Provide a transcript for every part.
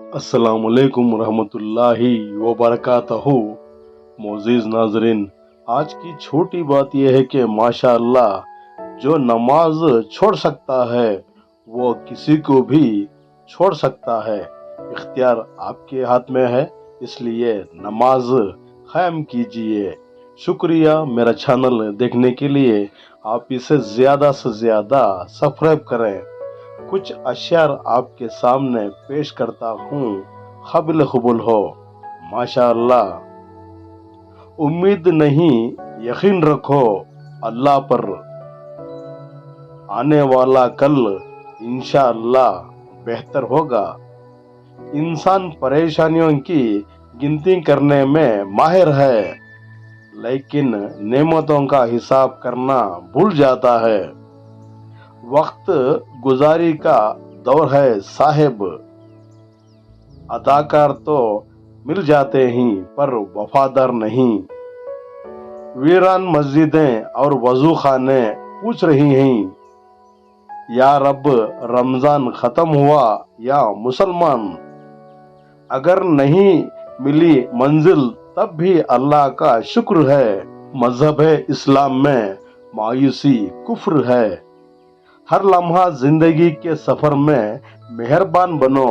अस्सलाम वालेकुम रहमतुल्लाहि व बरकातहू। मोअज़्ज़िज़ नाज़रीन, आज की छोटी बात यह है कि माशाअल्लाह जो नमाज छोड़ सकता है वो किसी को भी छोड़ सकता है। इख्तियार आपके हाथ में है, इसलिए नमाज क़ायम कीजिए। शुक्रिया मेरा चैनल देखने के लिए। आप इसे ज़्यादा से ज़्यादा सब्सक्राइब करें। कुछ अशआर आपके सामने पेश करता हूँ, काबिल कबूल हो। माशाअल्लाह। उम्मीद नहीं, यकीन रखो अल्लाह पर, आने वाला कल इंशाअल्लाह बेहतर होगा। इंसान परेशानियों की गिनती करने में माहिर है, लेकिन नेमतों का हिसाब करना भूल जाता है। वक्त गुजारी का दौर है साहिब, अदाकार तो मिल जाते हैं पर वफादार नहीं। वीरान मस्जिदें और वजू खाने पूछ रही हैं, या रब रमजान खत्म हुआ या मुसलमान। अगर नहीं मिली मंजिल तब भी अल्लाह का शुक्र है। मजहब इस्लाम में मायूसी कुफ्र है। हर लम्हा जिंदगी के सफर में मेहरबान बनो,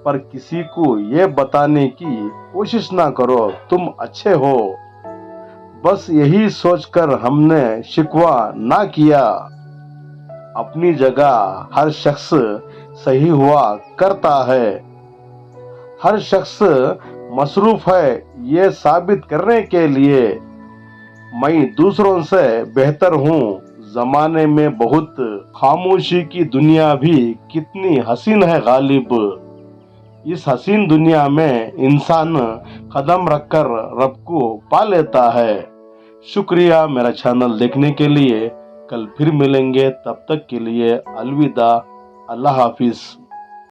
पर किसी को ये बताने की कोशिश ना करो तुम अच्छे हो। बस यही सोचकर हमने शिकवा ना किया। अपनी जगह हर शख्स सही हुआ करता है। हर शख्स मसरूफ है ये साबित करने के लिए मैं दूसरों से बेहतर हूँ। जमाने में बहुत खामोशी की दुनिया भी कितनी हसीन है गालिब। इस हसीन दुनिया में इंसान कदम रखकर रब को पा लेता है। शुक्रिया मेरा चैनल देखने के लिए। कल फिर मिलेंगे, तब तक के लिए अलविदा। अल्लाह हाफिज।